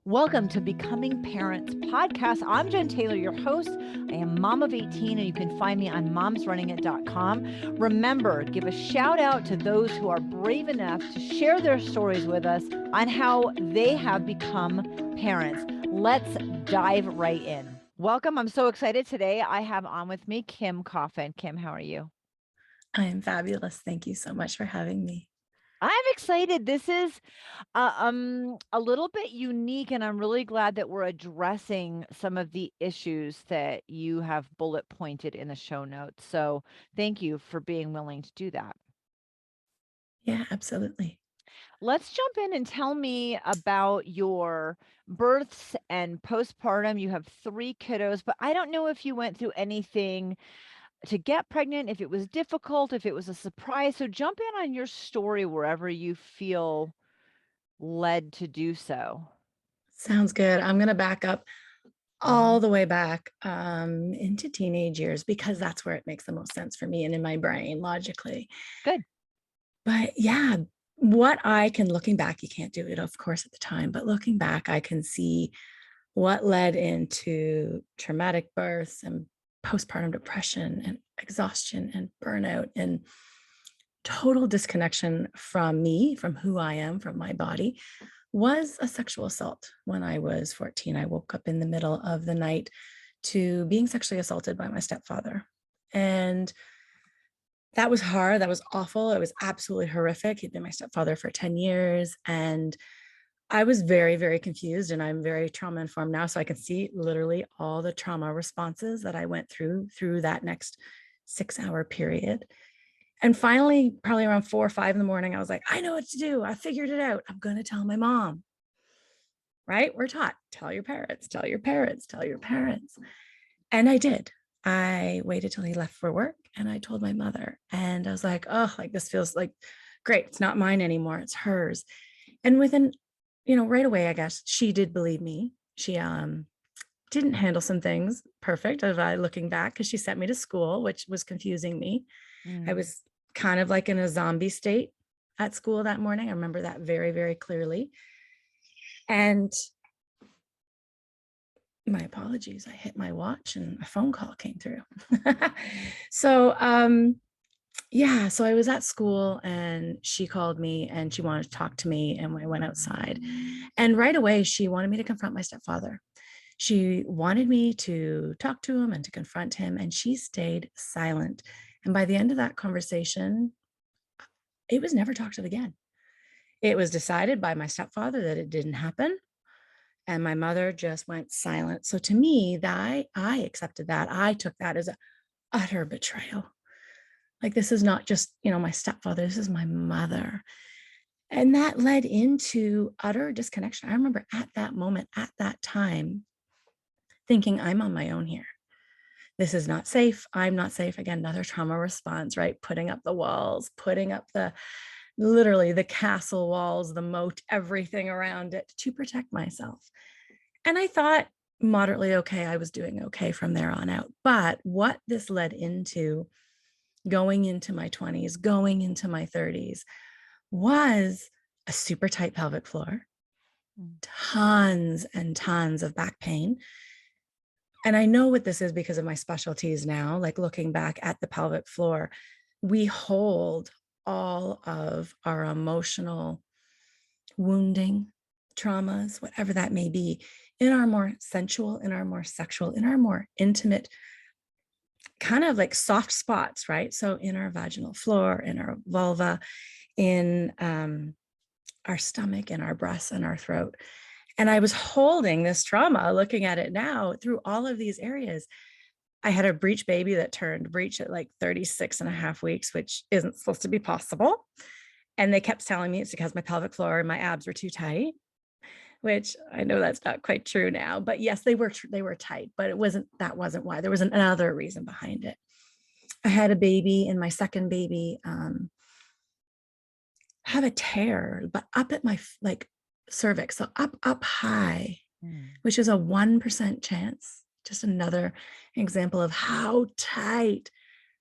Welcome to Becoming Parents podcast. I'm Jen Taylor, your host. I am mom of 18, and you can find me on momsrunningit.com. Remember, give a shout out to those who are brave enough to share their stories with us on how they have become parents. Let's dive right in. Welcome. I'm so excited today. I have on with me Kim Coffin. Kim, how are you? I am fabulous. Thank you so much for having me. I'm excited. This is a little bit unique, and I'm really glad that we're addressing some of the issues that you have bullet pointed in the show notes. So thank you for being willing to do that. Yeah, absolutely. Let's jump in and tell me about your births and postpartum. You have 3 kiddos, but I don't know if you went through anything to get pregnant, if it was difficult, if it was a surprise. So jump in on your story wherever you feel led to do so. Sounds good. I'm going to back up Mhm. all the way back into teenage years because that's where it makes the most sense for me and in my brain logically. Good. But yeah, what I can looking back, you can't do it, of course, at the time, but looking back, I can see what led into traumatic births and postpartum depression and exhaustion and burnout and total disconnection from me, from who I am, from my body, was a sexual assault. When I was 14, I woke up in the middle of the night to being sexually assaulted by my stepfather. And that was hard. That was awful. It was absolutely horrific. He'd been my stepfather for 10 years. And I was very, very confused. And I'm very trauma informed now. So I can see literally all the trauma responses that I went through that next 6-hour period. And finally, probably around 4 or 5 in the morning, I was like, I know what to do. I figured it out. I'm going to tell my mom, right? We're taught, tell your parents, tell your parents, tell your parents. And I did. I waited till he left for work and I told my mother. And I was like, oh, like this feels like great. It's not mine anymore. It's hers. And within, right away, I guess she did believe me. She didn't handle some things perfect of looking back because she sent me to school, which was confusing me. I Mm. was kind of like in a zombie state at school that morning. I remember that very, very clearly. And my apologies, I hit my watch and a phone call came through. so, yeah, so I was at school and she called me and she wanted to talk to me. And I went outside. And right away, she wanted me to confront my stepfather. She wanted me to talk to him and to confront him. And she stayed silent. And by the end of that conversation, it was never talked of again. It was decided by my stepfather that it didn't happen. And my mother just went silent. So to me, that I accepted that. I took that as an utter betrayal. Like this is not just, my stepfather, this is my mother. And that led into utter disconnection. I remember at that moment, at that time, thinking I'm on my own here. This is not safe. I'm not safe. Again, another trauma response, right? Putting up the walls, putting up literally the castle walls, the moat, everything around it to protect myself. And I thought moderately okay, I was doing okay from there on out. But what this led into going into my 20s, going into my 30s was a super tight pelvic floor, Mm. tons and tons of back pain. And I know what this is because of my specialties now, like looking back at the pelvic floor, we hold all of our emotional wounding, traumas, whatever that may be, in our more sensual, in our more sexual, in our more intimate, kind of like soft spots, right? So in our vaginal floor, in our vulva, in our stomach, in our breasts, and our throat. And I was holding this trauma, looking at it now through all of these areas. I had a breech baby that turned breech at like 36 and a half weeks, which isn't supposed to be possible. And they kept telling me it's because my pelvic floor and my abs were too tight, which I know that's not quite true now. But yes, they were tight, but that wasn't why. There was another reason behind it. I had a baby, and my second baby have a tear, but up at my like cervix, so up high, Mm. which is a 1% chance. Just another example of how tight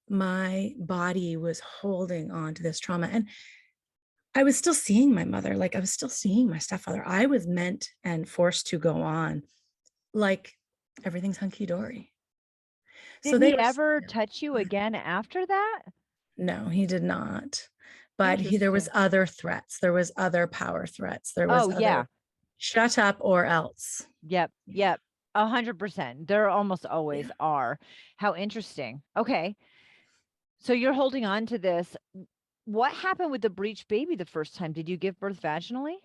my body was holding on to this trauma. And I was still seeing my mother, like I was still seeing my stepfather. I was meant and forced to go on like everything's hunky dory. Did So they he were, ever yeah. touch you again after that? No, he did not. But there was Interesting. other threats. There was other power threats. There was Oh, yeah. other shut up or else. Yep. Yeah. Yep. 100%. There almost Yeah. always are. How interesting. Okay. So you're holding on to this. What happened with the breech baby the first time? Did you give birth vaginally?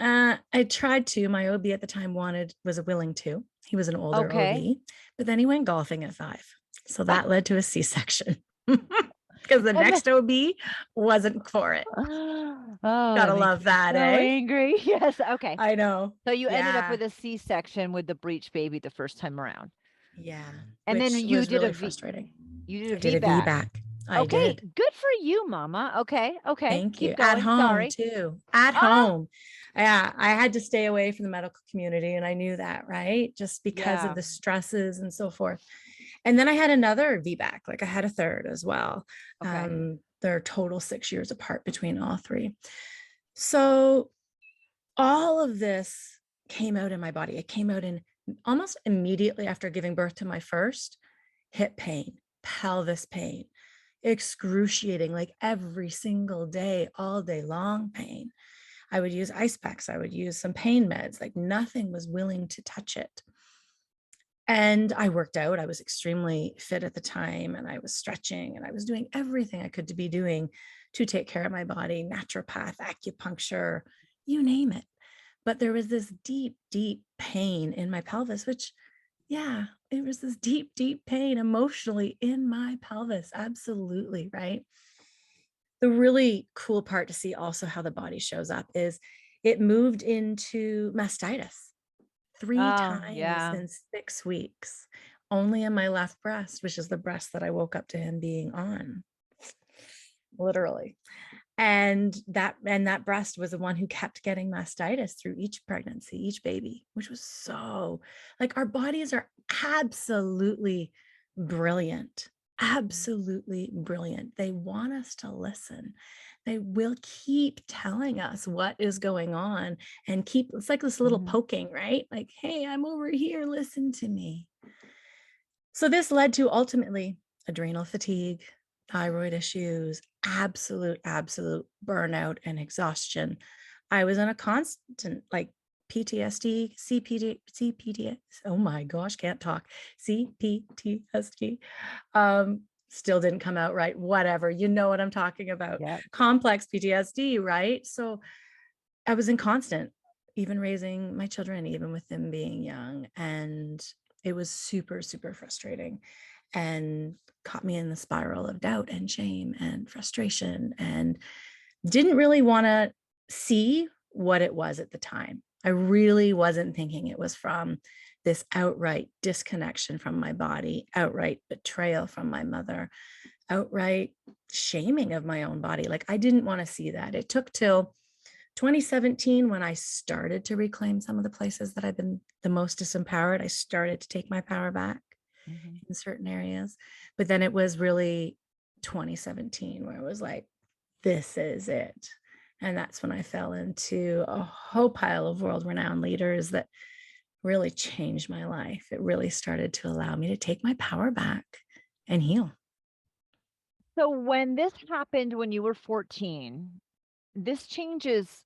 I tried to. My OB at the time was willing to. He was an older Okay. OB, but then he went golfing at 5. So that led to a C-section because the And then next OB wasn't for it. oh, that Gotta makes love me that, so eh? angry. Yes, okay. I know. So you ended up Yeah. with a C-section with the breech baby the first time around. Yeah. And then Which you was did a really V frustrating. you did a I did a VBAC. VBAC. I Okay, did. good for you, mama. Okay, okay. Thank you. Keep At going. home Sorry. too. At Oh, home. Yeah, I had to stay away from the medical community and I knew that, right? Just because of yeah. the stresses and so forth. And then I had another VBAC, like I had a third as well. Okay. They're total 6 years apart between all three. So all of this came out in my body. It came out in almost immediately after giving birth to my first hip pain, pelvis pain, excruciating, like every single day, all day long pain. I would use ice packs. I would use some pain meds. Like nothing was willing to touch it. And I worked out. I was extremely fit at the time and I was stretching and I was doing everything I could to be doing to take care of my body, naturopath, acupuncture, you name it. But there was this deep, deep pain in my pelvis, which, yeah, it was this deep, deep pain emotionally in my pelvis. Absolutely. Right. The really cool part to see also how the body shows up is it moved into mastitis 3 Oh, times yeah. in 6 weeks, only in my left breast, which is the breast that I woke up to him being on, literally. And that breast was the one who kept getting mastitis through each pregnancy, each baby, which was so, like, our bodies are absolutely brilliant. Absolutely brilliant. They want us to listen. They will keep telling us what is going on and keep, it's like this little Mhm. poking, right? Like, hey, I'm over here, listen to me. So this led to ultimately adrenal fatigue, thyroid issues, absolute burnout and exhaustion. I was in a constant like PTSD, CPD, oh my gosh, can't talk. CPTSD. Still didn't come out right. Whatever. You know what I'm talking about. Yep. Complex PTSD, right? So I was in constant, even raising my children, even with them being young. And it was super, super frustrating and caught me in the spiral of doubt and shame and frustration and didn't really want to see what it was at the time. I really wasn't thinking it was from this outright disconnection from my body, outright betrayal from my mother, outright shaming of my own body. Like I didn't want to see that. It took till 2017 when I started to reclaim some of the places that I've been the most disempowered. I started to take my power back Mhm. in certain areas. But then it was really 2017 where it was like, this is it. And that's when I fell into a whole pile of world renowned leaders that really changed my life. It really started to allow me to take my power back and heal. So when this happened when you were 14, this changes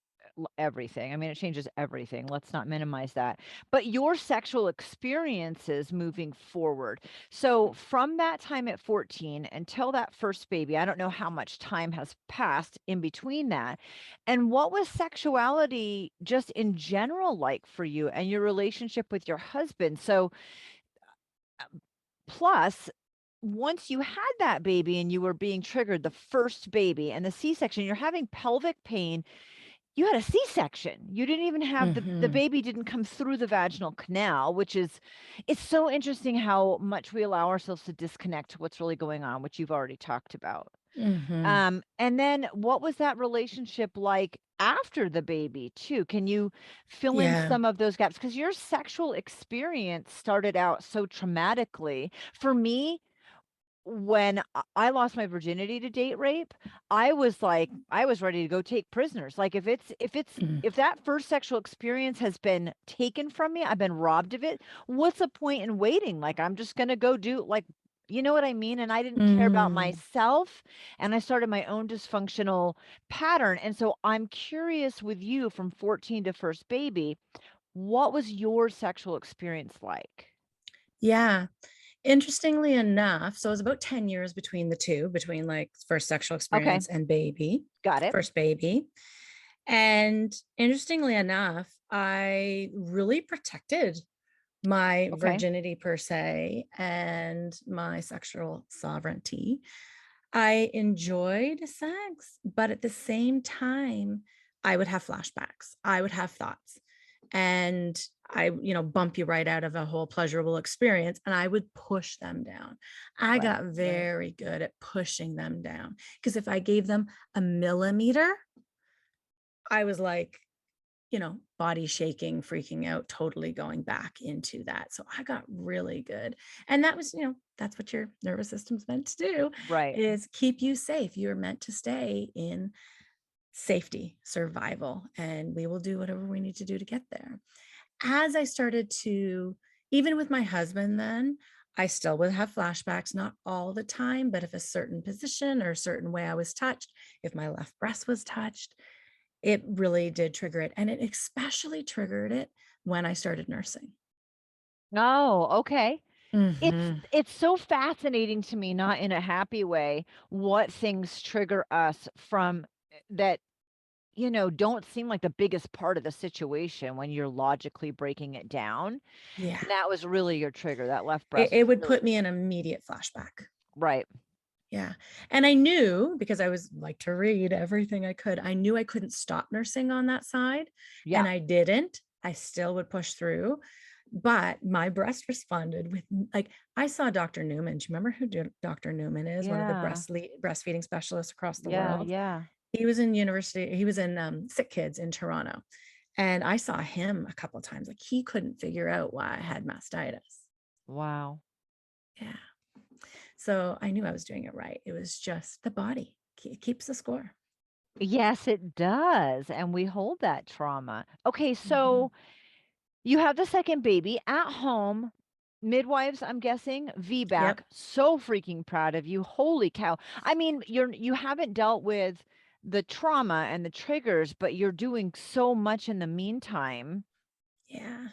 everything. I mean, it changes everything. Let's not minimize that. But your sexual experiences moving forward. So, from that time at 14 until that first baby, I don't know how much time has passed in between that. And what was sexuality just in general like for you and your relationship with your husband? So, plus, once you had that baby and you were being triggered, the first baby and the C-section, you're having pelvic pain. You had a C-section. You didn't even have the Mm-hmm. baby didn't come through the vaginal canal, which is it's so interesting how much we allow ourselves to disconnect to what's really going on, which you've already talked about. Mm-hmm. And then what was that relationship like after the baby too? Can you fill in Yeah. some of those gaps? Because your sexual experience started out so traumatically. For me, when I lost my virginity to date rape, I was like, I was ready to go take prisoners. Like Mm. if that first sexual experience has been taken from me, I've been robbed of it. What's the point in waiting? Like I'm just gonna go do like, you know what I mean? And I didn't care about Mm. myself, and I started my own dysfunctional pattern. And so I'm curious with you from 14 to first baby, what was your sexual experience like? Yeah. Interestingly enough, so it was about 10 years between the two, between like first sexual Okay, experience and baby, got it. first baby. And interestingly enough, I really protected my Okay, virginity per se and my sexual sovereignty. I enjoyed sex, but at the same time, I would have flashbacks. I would have thoughts. And I, bump you right out of a whole pleasurable experience and I would push them down. I right, got right. very good at pushing them down because if I gave them a millimeter, I was like, body shaking, freaking out, totally going back into that. So I got really good. And that was, that's what your nervous system's meant to do Right. is keep you safe. You're meant to stay in safety, survival, and we will do whatever we need to do to get there. As I started to, even with my husband, then I still would have flashbacks, not all the time, but if a certain position or a certain way I was touched, if my left breast was touched, it really did trigger it. And it especially triggered it when I started nursing. Oh, okay. Hmm. It's so fascinating to me, not in a happy way, what things trigger us from that, don't seem like the biggest part of the situation when you're logically breaking it down. Yeah. And that was really your trigger. That left It, breast it was would really put me in immediate flashback. right. Yeah. And I knew because I was like to read everything I could, I knew I couldn't stop nursing on that side. Yeah. And I didn't. I still would push through. But my breast responded with like I saw Dr. Newman. Do you remember who Dr. Newman is? One of the Yeah. breastfeeding specialists across the Yeah, world. yeah. He was in university, he was in Sick Kids in Toronto. And I saw him a couple of times. Like he couldn't figure out why I had mastitis. Wow. Yeah. So I knew I was doing it right. It was just the body. It keeps the score. Yes, it does. And we hold that trauma. Okay, Mhm. so you have the second baby at home. Midwives, I'm guessing, Yep. VBAC, so freaking proud of you. Holy cow. I mean, you haven't dealt with the trauma and the triggers, but you're doing so much in the meantime Yeah.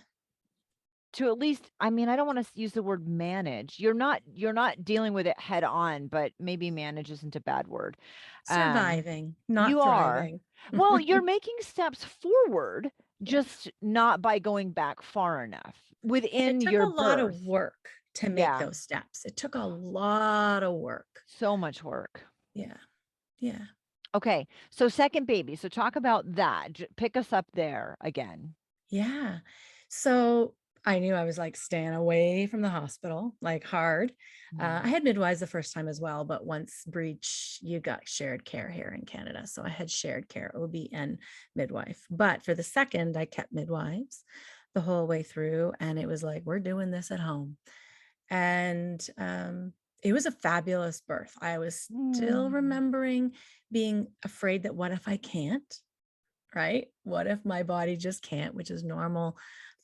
to at least, I mean, I don't want to use the word manage. You're not dealing with it head on, but maybe manage isn't a bad word. Um, Surviving, not you are. thriving. Well, you're making steps forward, Yeah. just not by going back far enough It within took a your lot of birth. work to make Yeah, those steps. It took a lot of work. so much work. Yeah. Yeah. Okay, so second baby. So talk about that. Pick us up there again. Yeah. So I knew I was like staying away from the hospital, like hard. I Mm. had midwives the first time as well, but once breech, you got shared care here in Canada. So I had shared care, OB and midwife. But for the second, I kept midwives the whole way through. And it was like, we're doing this at home. And it was a fabulous birth. I was still Mm. remembering being afraid that what if I can't? Right? What if my body just can't, which is normal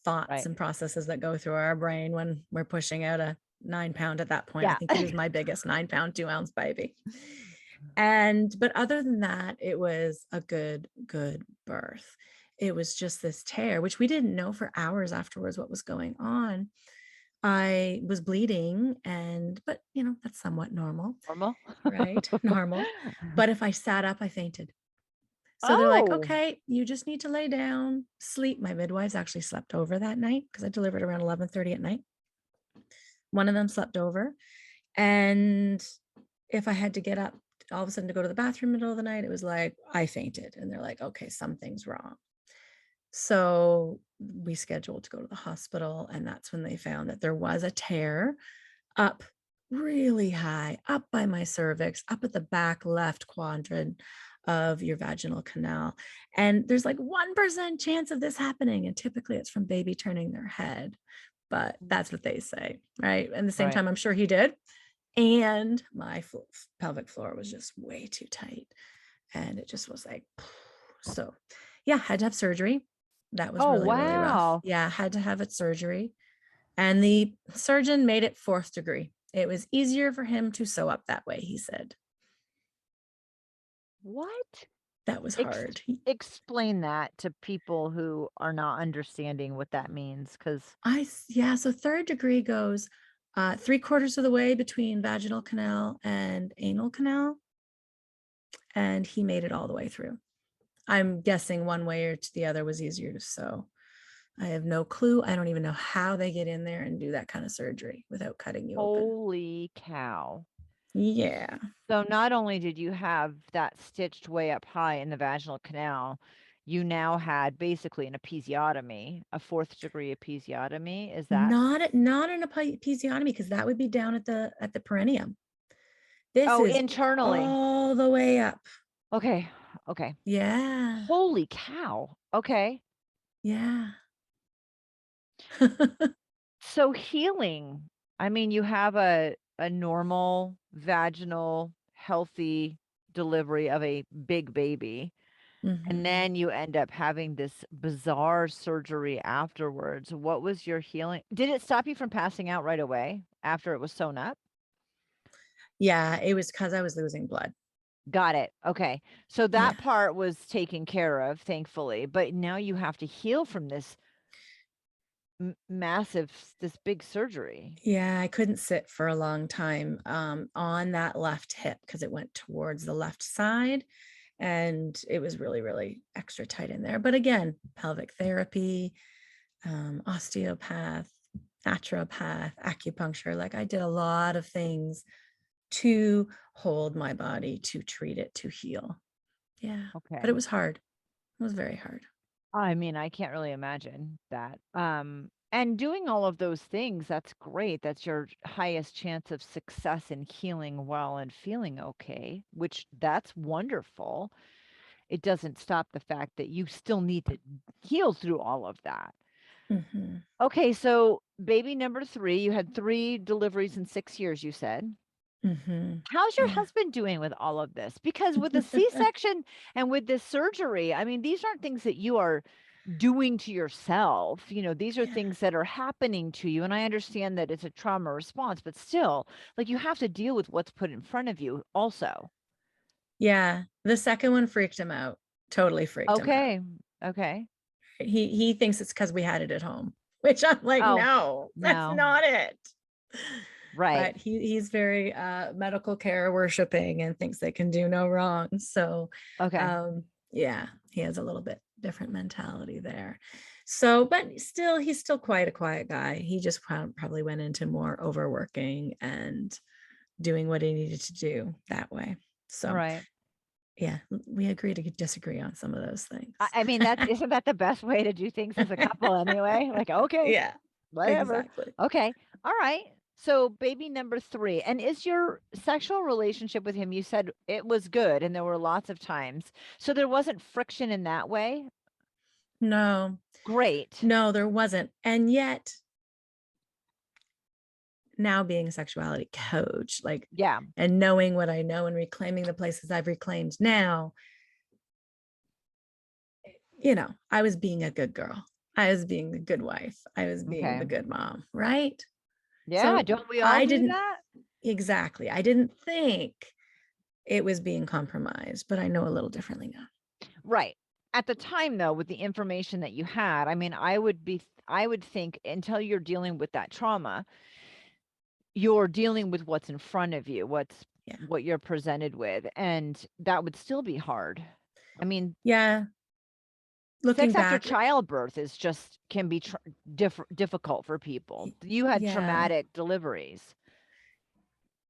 thoughts Right. and processes that go through our brain when we're pushing out a 9 pound at that point. I Yeah. think he was my biggest 9 pound, 2 ounce baby. But other than that, it was a good birth. It was just this tear, which we didn't know for hours afterwards what was going on. I was bleeding but that's somewhat normal, Normal. right? Normal. But if I sat up, I fainted. So they're like, Oh, okay, you just need to lay down, sleep. My midwives actually slept over that night because I delivered around 11:30 at night. One of them slept over. And if I had to get up all of a sudden to go to the bathroom in the middle of the night, it was like I fainted. And they're like, okay, something's wrong. So we scheduled to go to the hospital. And that's when they found that there was a tear up really high, up by my cervix, up at the back left quadrant of your vaginal canal. And there's like 1% chance of this happening. And typically it's from baby turning their head, but that's what they say. Right. And the same right. time, I'm sure he did. and my pelvic floor was just way too tight. And it just was like, so yeah, had to have surgery. That was Oh, really, really rough. wow. Yeah, had to have it surgery. And the surgeon made it 4th degree. It was easier for him to sew up that way, he said. What? That was hard. Explain that to people who are not understanding what that means, because So 3rd degree goes 3/4 of the way between vaginal canal and anal canal. And he made it all the way through. I'm guessing one way or to the other was easier to sew. I have no clue. I don't even know how they get in there and do that kind of surgery without cutting you open. holy cow. Yeah. So not only did you have that stitched way up high in the vaginal canal, you now had basically an episiotomy, a 4th degree episiotomy. Is that? Not an episiotomy, because that would be down at the perineum. This is internally. all the way up. Okay. Okay. Yeah. Holy cow. Okay. Yeah. So healing, I mean, you have a normal vaginal healthy delivery of a big baby, and Mhm. then you end up having this bizarre surgery afterwards. What was your healing? Did it stop you from passing out right away after it was sewn up? Yeah, it was because I was losing blood. Got it. Okay. So Yeah. that part was taken care of, thankfully, but now you have to heal from this this big surgery. Yeah, I couldn't sit for a long time on that left hip because it went towards the left side, and it was really, really extra tight in there. But again, pelvic therapy, osteopath, naturopath, acupuncture, like I did a lot of things to hold my body, to treat it, to heal. Yeah, but it Okay. was hard. It was very hard. I mean, I can't really imagine that. And doing all of those things, that's great. That's your highest chance of success in healing well and feeling okay, which that's wonderful. It doesn't stop the fact that you still need to heal through all of that. Mhm. Okay, so baby number 3, you had 3 deliveries in 6 years, you said. Mhm. How's your Yeah. husband doing with all of this? Because with the C-section and with this surgery, I mean, these aren't things that you are doing to yourself. These are Yeah. things that are happening to you. And I understand that it's a trauma response, but still, like you have to deal with what's put in front of you also. Yeah. The second one freaked him out. Totally freaked him out. Okay. Okay. He thinks it's because we had it at home, which I'm like, Oh, no, that's no. not it. Right. But he's very medical care worshiping and thinks they can do no wrong. So Okay. yeah, he has a little bit different mentality there. So, but still, he's still quite a quiet guy. He just probably went into more overworking and doing what he needed to do that way. So Right. yeah, we agree to disagree on some of those things. I mean, isn't that the best way to do things as a couple anyway? Like, okay, Yeah, whatever. exactly. Okay. All right. So baby number 3, and is your sexual relationship with him, you said it was good and there were lots of times. So there wasn't friction in that way? No, Great. no, there wasn't. And yet, now being a sexuality coach, like, Yeah. and knowing what I know and reclaiming the places I've reclaimed now, I was being a good girl. I was being the good wife. I was being Okay. the good mom, right? Yeah, So don't we all I do didn't, that? exactly. I didn't think it was being compromised, but I know a little differently now. Right. At the time though, with the information that you had, I mean, I would think until you're dealing with that trauma, you're dealing with what's in front of you, Yeah. what you're presented with, and that would still be hard. I mean, Yeah. Looking sex after back, childbirth is just can be difficult for people. You had yeah. traumatic deliveries.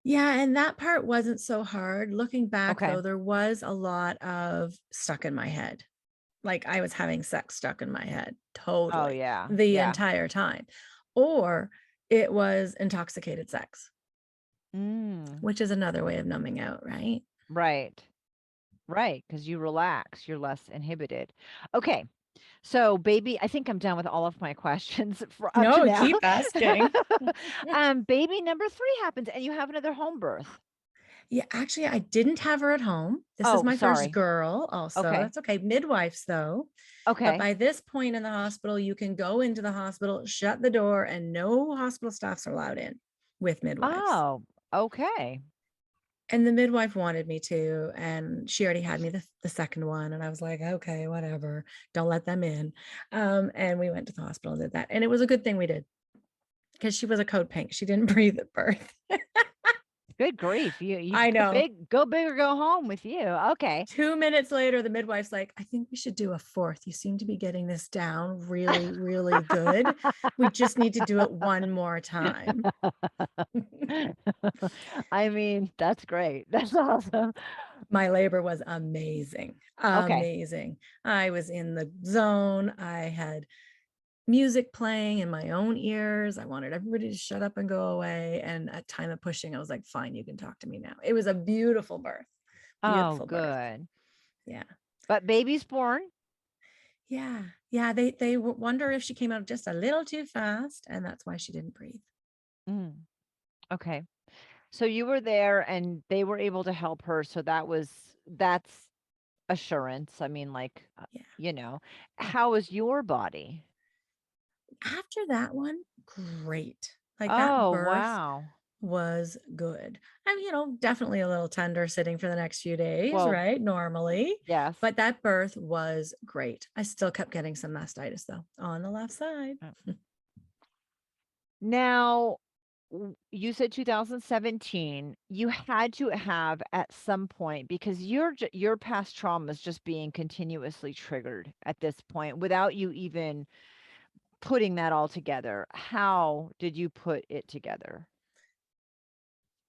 Yeah, and that part wasn't so hard. Looking back, Okay. though, there was a lot of stuck in my head. Like I was having sex stuck in my head Oh totally yeah. the Yeah. entire time. Or it was intoxicated sex, Mm, which is another way of numbing out, right? right. Right, because you relax, you're less inhibited. Okay. So baby, I think I'm done with all of my questions for up to No, now. keep asking. Baby number 3 happens and you have another home birth. Yeah, actually, I didn't have her at home. This is Oh, my first sorry. girl also. Okay. That's okay. Midwives, though. But Okay. by this point in the hospital, you can go into the hospital, shut the door, and no hospital staffs are allowed in with midwives. Oh, okay. And the midwife wanted me to, and she already had me the second one. And I was like, okay, whatever. Don't let them in. And we went to the hospital and did that. And it was a good thing we did because she was a code pink. She didn't breathe at birth. Good grief. You I know. go big or go home with you. Okay. 2 minutes later, the midwife's like, I think we should do a fourth. You seem to be getting this down really, really good. We just need to do it one more time. I mean, that's great. That's awesome. My labor was amazing. Okay. Amazing. I was in the zone. I had music playing in my own ears. I wanted everybody to shut up and go away. And at time of pushing, I was like, fine, you can talk to me now. It was a beautiful birth. Oh, Beautiful birth. good. Yeah. But baby's born. Yeah. Yeah. They wonder if she came out just a little too fast. And that's why she didn't breathe. Mm, okay. So you were there and they were able to help her. So that's assurance. I mean, like, Yeah. how is your body? After that one, great. Like that Oh, birth wow. was good. And, definitely a little tender sitting for the next few days, Well, right? Normally. yes. But that birth was great. I still kept getting some mastitis though on the left side. Now, you said 2017. You had to have at some point because your past trauma is just being continuously triggered at this point without you even putting that all together. How did you put it together?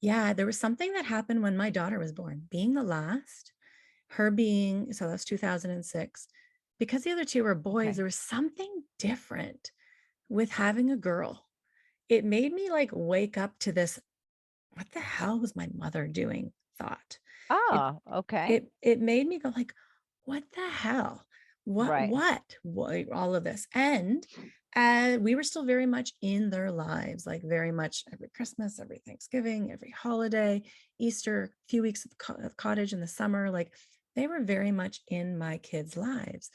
Yeah, there was something that happened when my daughter was born, being the last, her being, so that's 2006. Because the other two were boys, Okay. there was something different with having a girl. It made me like wake up to this, what the hell was my mother doing thought. It Oh, okay. it made me go like, what the hell? Right. What all of this? And we were still very much in their lives, like very much every Christmas, every Thanksgiving, every holiday, Easter, a few weeks of cottage in the summer. Like they were very much in my kids' lives.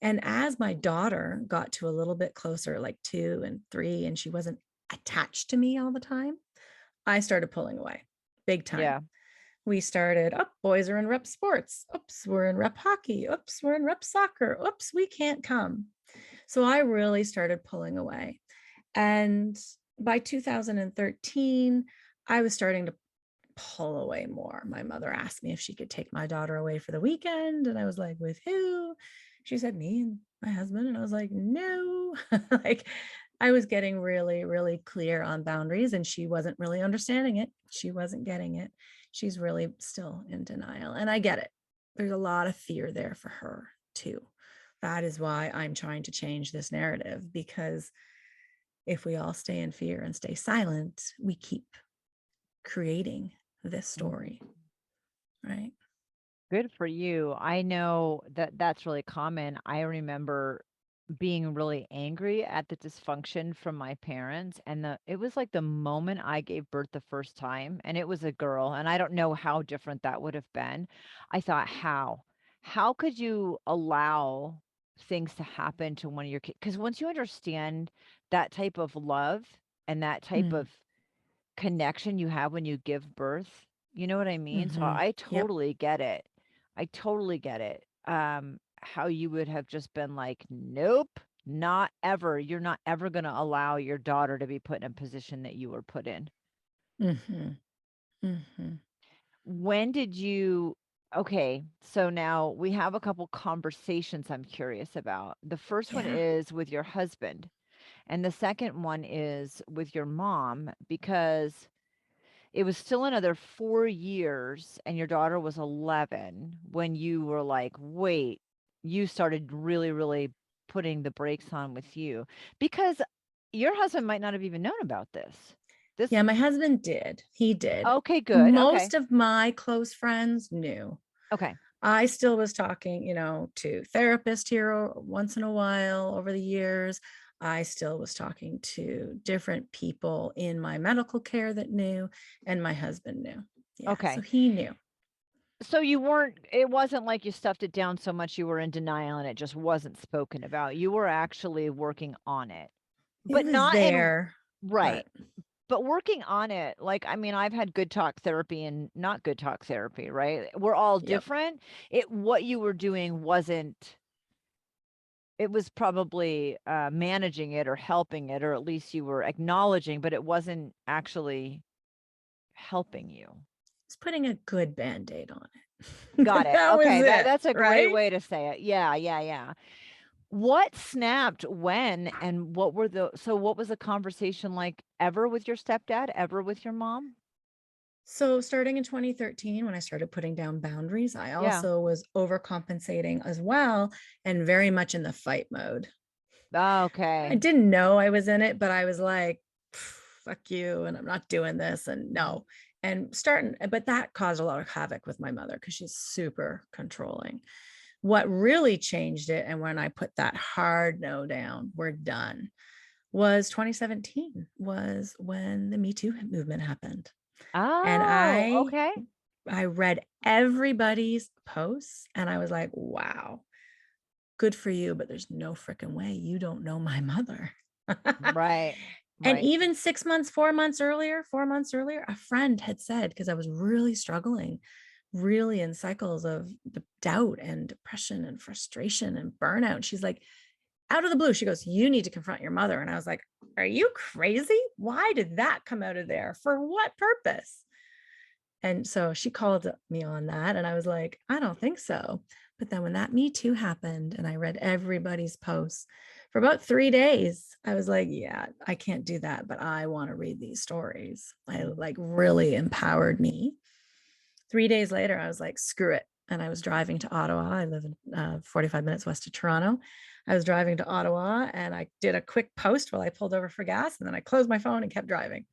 And as my daughter got to a little bit closer, like 2 and 3, and she wasn't attached to me all the time, I started pulling away big time. Yeah. We started, oh, boys are in rep sports. Oops, we're in rep hockey. Oops, we're in rep soccer. Oops, we can't come. So I really started pulling away. And by 2013, I was starting to pull away more. My mother asked me if she could take my daughter away for the weekend. And I was like, with who? She said, me and my husband. And I was like, no. Like I was getting really, really clear on boundaries and she wasn't really understanding it. She wasn't getting it. She's really still in denial. And I get it. There's a lot of fear there for her too. That is why I'm trying to change this narrative, because if we all stay in fear and stay silent, we keep creating this story, right? Good for you. I know that that's really common. I remember being really angry at the dysfunction from my parents, and it was like the moment I gave birth the first time, and it was a girl, and I don't know how different that would have been. I thought, how could you allow things to happen to one of your kids? Because once you understand that type of love and that type Mm, of connection you have when you give birth, you know what I mean? So I Yep. totally get it. I totally get it. How you would have just been like, nope, not ever. You're not ever going to allow your daughter to be put in a position that you were put in. hmm hmm When did you? Okay, so now we have a couple conversations I'm curious about. The first one Yeah. is with your husband, and the second one is with your mom, because it was still another 4 years and your daughter was 11 when you were like, "Wait," you started really, really putting the brakes on with you, because your husband might not have even known about this. Yeah, This my husband did. He did. Okay, good. Okay. Most of my close friends knew. Okay. I still was talking, to therapists here once in a while over the years. I still was talking to different people in my medical care that knew, and my husband knew. Yeah. So Okay. he knew. So it wasn't like you stuffed it down so much you were in denial and it just wasn't spoken about. You were actually working on it, It but was not in there, right. but But working on it, like, I mean, I've had good talk therapy and not good talk therapy, right? We're all yep. different. What you were doing wasn't, it was probably managing it or helping it, or at least you were acknowledging, but it wasn't actually helping you. It's putting a good Band-Aid on it. Got it. That was Okay. it, That's a great right? way to say it. Yeah. Yeah. Yeah. What snapped when and what was the conversation like ever with your stepdad, ever with your mom? So starting in 2013, when I started putting down boundaries, I Yeah. also was overcompensating as well and very much in the fight mode. I Okay. didn't know I was in it, but I was like, fuck you, and I'm not doing this, and no. But that caused a lot of havoc with my mother because she's super controlling. What really changed it, and when I put that hard no down, we're done, was 2017, was when the Me Too movement happened. And Oh, okay. I read everybody's posts and I was like, wow, good for you, but there's no freaking way you don't know my mother. Right. And Right. even 6 months, 4 months earlier, a friend had said, because I was really struggling, really in cycles of doubt and depression and frustration and burnout. She's like, out of the blue, she goes, you need to confront your mother. And I was like, are you crazy? Why did that come out of there? For what purpose? And so she called me on that. And I was like, I don't think so. But then when that Me Too happened and I read everybody's posts for about 3 days, I was like, yeah, I can't do that, but I want to read these stories. I like really empowered me. 3 days later, I was like, screw it. And I was driving to Ottawa. I live in 45 minutes west of Toronto. I was driving to Ottawa and I did a quick post while I pulled over for gas. And then I closed my phone and kept driving.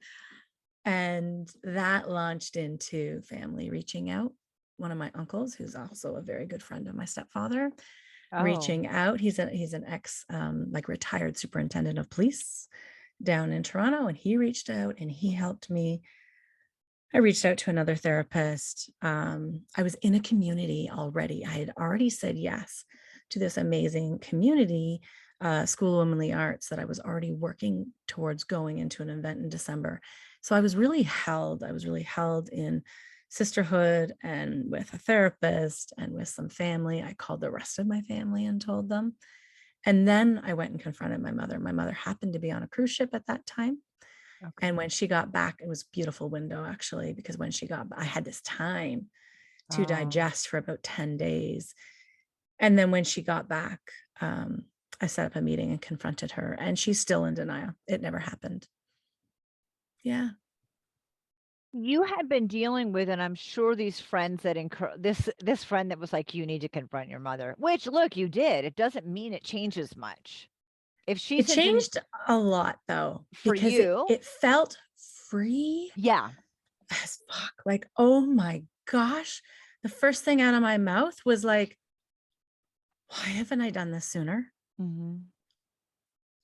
And that launched into family reaching out. One of my uncles, who's also a very good friend of my stepfather, Oh, reaching out. He's an ex like retired superintendent of police down in Toronto, and he reached out and he helped me. I reached out to another therapist. I was in a community already. I had already said yes to this amazing community, School of Womanly Arts, that I was already working towards going into an event in December. So I was really held. I was really held in sisterhood and with a therapist and with some family. I called the rest of my family and told them. And then I went and confronted my mother. My mother happened to be on a cruise ship at that time. okay. And when she got back, it was a beautiful window actually, because when she got, I had this time to Oh, digest for about 10 days. And then when she got back, I set up a meeting and confronted her, and she's still in denial. It never happened. Yeah. you had been dealing with, and I'm sure these friends that this friend that was like, you need to confront your mother, which look, you did. It doesn't mean it changes much. If It she's changed a lot though, for because it, you, it felt free yeah. as fuck. Like, oh my gosh. The first thing out of my mouth was like, why haven't I done this sooner? Mhm.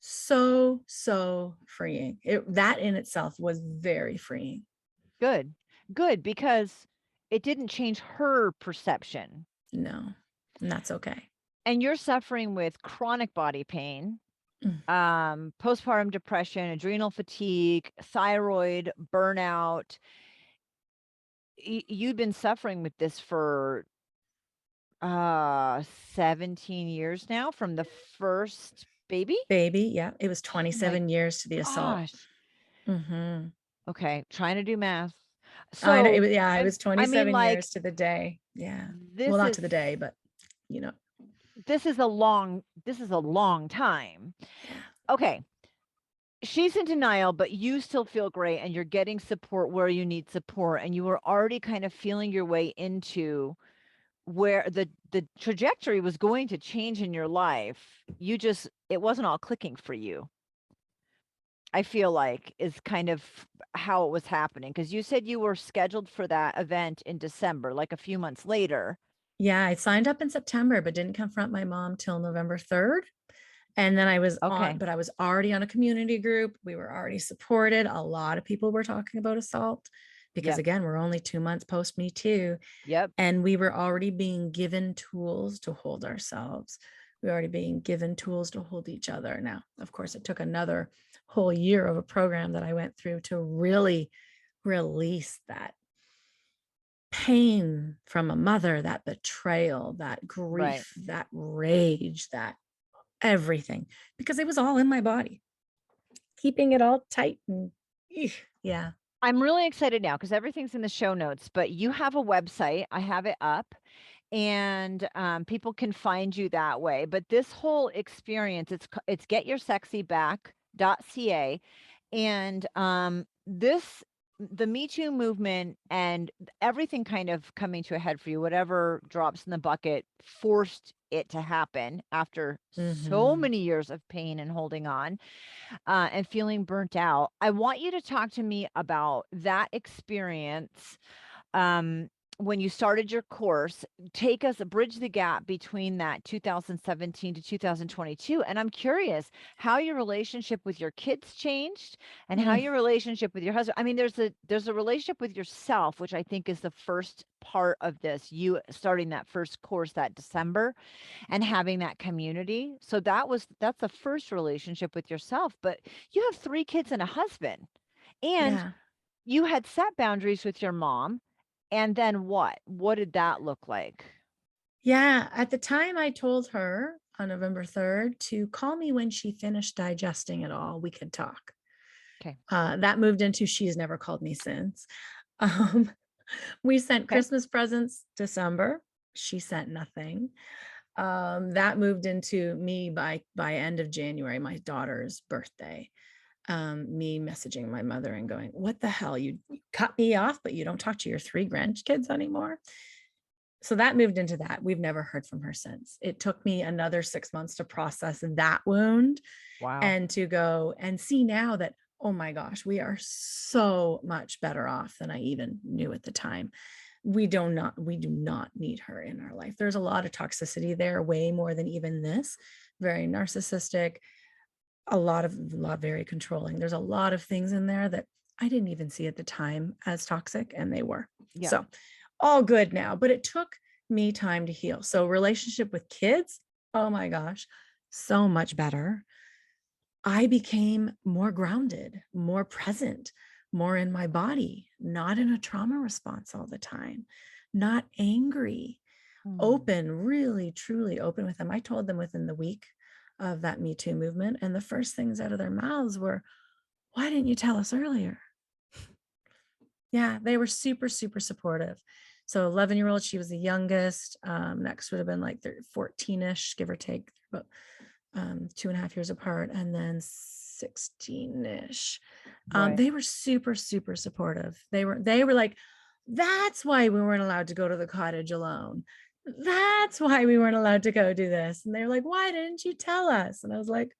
So freeing. That in itself was very freeing. Good. Good, because it didn't change her perception. No, and that's okay. And you're suffering with chronic body pain, Mm. postpartum depression, adrenal fatigue, thyroid, burnout. You've been suffering with this for 17 years now from the first baby? Baby, yeah, it was Oh my 27 years to the assault. gosh. Mhm. Okay, trying to do math. I know, So, it was I mean, 27 like, years to the day. Yeah. Well, this not is to the day, but, you know, this is a long time. yeah. Okay. She's in denial, but you still feel great and you're getting support where you need support, and you were already kind of feeling your way into where the trajectory was going to change in your life. It wasn't all clicking for you. I feel like is kind of how it was happening, because you said you were scheduled for that event in December, like a few months later. Yeah, I signed up in September, but didn't confront my mom till November 3rd. And then I was on, Okay. but I was already on a community group. We were already supported. A lot of people were talking about assault because, Yep. again, we're only 2 months post Me Too. Yep. And we were already being given tools to hold ourselves. We were already being given tools to hold each other. Now, of course, it took another whole year of a program that I went through to really release that pain from a mother, that betrayal, that Right. grief, that rage, that everything, because it was all in my body, keeping it all tight and yeah. I'm really excited now because everything's in the show notes, but you have a website. I have it up and people can find you that way. But this whole experience, it's getyoursexyback.ca. And the Me Too movement and everything kind of coming to a head for you, whatever drops in the bucket forced it to happen after so Mhm. many years of pain and holding on and feeling burnt out. I want you to talk to me about that experience um, when you started your course. Take us, bridge the gap between that 2017 to 2022. And I'm curious how your relationship with your kids changed and how Mm, your relationship with your husband. I mean, there's a relationship with yourself, which I think is the first part of this. You starting that first course that December and having that community. So that's the first relationship with yourself, but you have 3 kids and a husband. And yeah. you had set boundaries with your mom, and then what? What did that look like? Yeah, at the time I told her on November 3rd to call me when she finished digesting it all, we could talk. Okay. That moved into she's never called me since. Um, we sent Okay. Christmas presents December. She sent nothing. That moved into me by end of January, my daughter's birthday. Me messaging my mother and going, "What the hell? You cut me off, but you don't talk to your 3 grandkids anymore." So that moved into that. We've never heard from her since. It took me another 6 months to process that wound Wow. and to go and see now that, oh my gosh, we are so much better off than I even knew at the time. We do not need her in our life. There's a lot of toxicity there, way more than even this. Very narcissistic, a lot very controlling. There's a lot of things in there that I didn't even see at the time as toxic, and they were. Yeah. So all good now, but it took me time to heal. So relationship with kids, oh my gosh, so much better. I became more grounded, more present, more in my body, not in a trauma response all the time, not angry, Mm. open, really, truly open with them. I told them within the week of that Me Too movement, and the first things out of their mouths were, "Why didn't you tell us earlier?" Yeah, they were super, super supportive. So 11-year-old, she was the youngest. Next would have been like 14-ish, give or take, about 2.5 years apart, and then 16-ish. Right. They were super, super supportive. They were like, that's why we weren't allowed to go to the cottage alone. That's why we weren't allowed to go do this. And they were like, why didn't you tell us? And I was like,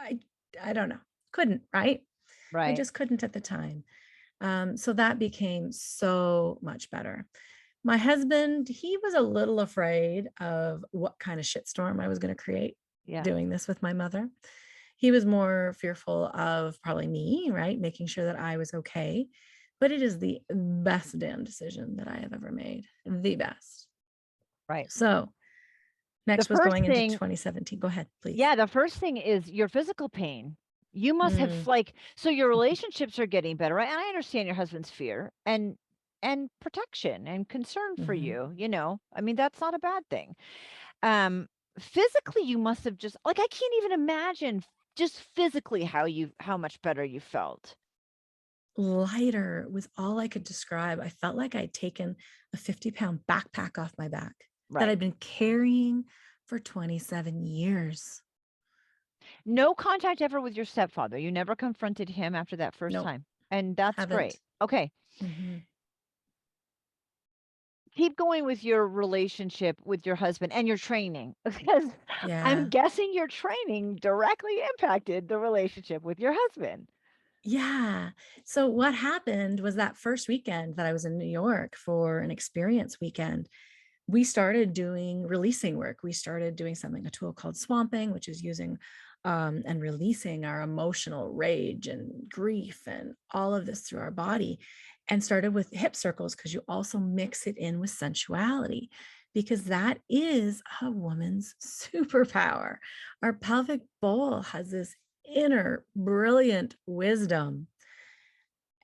I, I don't know. Couldn't, right? I Right. just couldn't at the time. So that became so much better. My husband, he was a little afraid of what kind of shitstorm I was going to create Yeah. doing this with my mother. He was more fearful of probably me, right? Making sure that I was okay. But it is the best damn decision that I have ever made. The best. Right. So The next was first going into thing 2017. Go ahead, please. Yeah, the first thing is your physical pain. You must have Mm. like so your relationships are getting better, right? And I understand your husband's fear and protection and concern for Mhm. you, you know. I mean, that's not a bad thing. Um, physically, you must have just like I can't even imagine just physically how much better you felt. Lighter was all I could describe. I felt like I'd taken a 50-pound backpack off my back that Right. I'd been carrying for 27 years. No contact ever with your stepfather. You never confronted him after that first Nope, time. And that's great. haven't. Okay. Mhm. Keep going with your relationship with your husband and your training because I'm Yeah. guessing your training directly impacted the relationship with your husband. Yeah. So what happened was that first weekend that I was in New York for an experience weekend, we started doing releasing work. We started doing a tool called swamping, which is using and releasing our emotional rage and grief and all of this through our body, and started with hip circles because you also mix it in with sensuality, because that is a woman's superpower. Our pelvic bowl has this inner brilliant wisdom,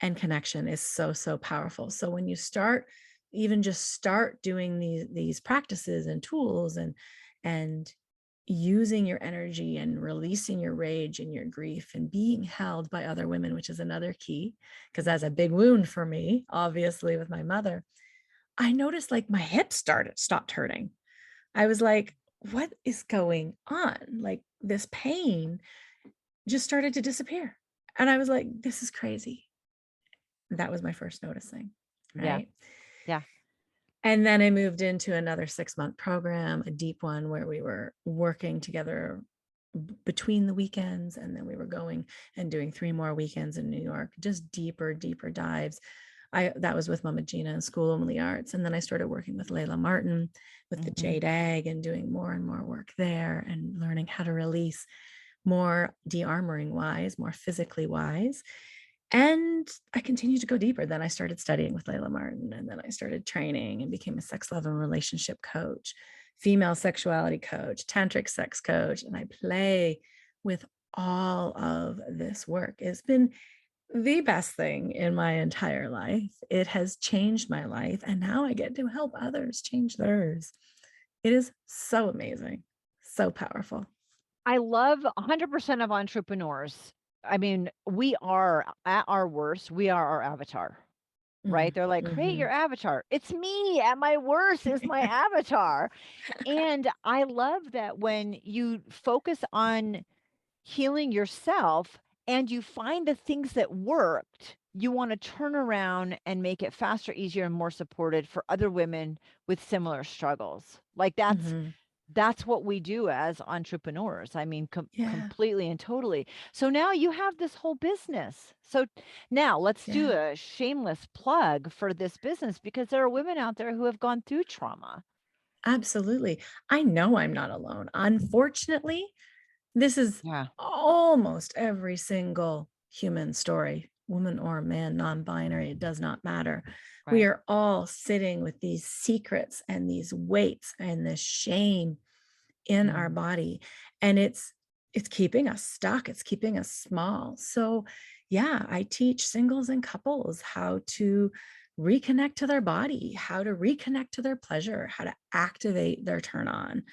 and connection is so, so powerful. So when you start doing these practices and tools and using your energy and releasing your rage and your grief and being held by other women, which is another key, because that's a big wound for me, obviously, with my mother. I noticed like my hips stopped hurting. I was like, what is going on? Like this pain just started to disappear. And I was like, this is crazy. That was my first noticing, Yeah. right? Yeah. And then I moved into another 6-month program, a deep one where we were working together between the weekends. And then we were going and doing 3 more weekends in New York, just deeper dives. That was with Mama Gina in School of the Arts. And then I started working with Layla Martin with the jade egg and doing more and more work there and learning how to release more de-armoring wise, more physically wise. And I continued to go deeper. Then I started studying with Layla Martin, and then I started training and became a sex, love, and relationship coach, female sexuality coach, tantric sex coach. And I play with all of this work. It's been the best thing in my entire life. It has changed my life. And now I get to help others change theirs. It is so amazing, so powerful. I love 100% of entrepreneurs. I mean, we are at our worst, we are our avatar, right? They're like, create your avatar. It's me at my worst is my avatar. And I love that when you focus on healing yourself and you find the things that worked, you want to turn around and make it faster, easier, and more supported for other women with similar struggles. Like that's what we do as entrepreneurs. I mean, Yeah. completely and totally. So now you have this whole business. So now let's do Yeah. a shameless plug for this business because there are women out there who have gone through trauma. Absolutely. I know I'm not alone. Unfortunately, this is Yeah. almost every single human story, woman or man, non-binary, it does not matter. We Right. are all sitting with these secrets and these weights and this shame in our Mm. body, and it's keeping us stuck, it's keeping us small. So yeah, I teach singles and couples how to reconnect to their body, how to reconnect to their pleasure, how to activate their turn on,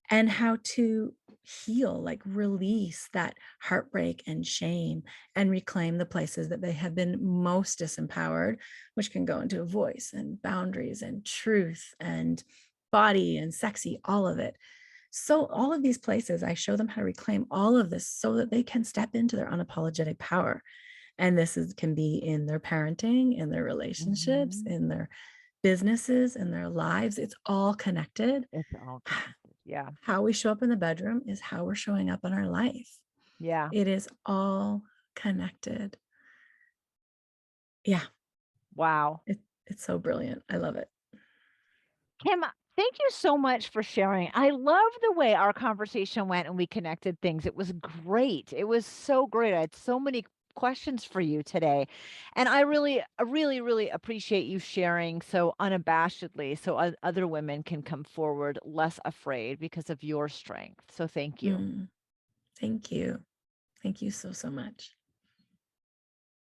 and how to heal, like release that heartbreak and shame and reclaim the places that they have been most disempowered, which can go into voice and boundaries and truth and body and sexy, all of it. So all of these places, I show them how to reclaim all of this so that they can step into their unapologetic power. And can be in their parenting, in their relationships, Mhm. in their businesses, in their lives. It's all connected. It's all connected. Yeah. How we show up in the bedroom is how we're showing up in our life. Yeah. It is all connected. Yeah, Wow. it's so brilliant. I love it. Kim, thank you so much for sharing. I love the way our conversation went and we connected things. It was great. It was so great. I had so many questions for you today. And I really appreciate you sharing so unabashedly so other women can come forward less afraid because of your strength. So thank you. Mm, thank you. Thank you so, so much.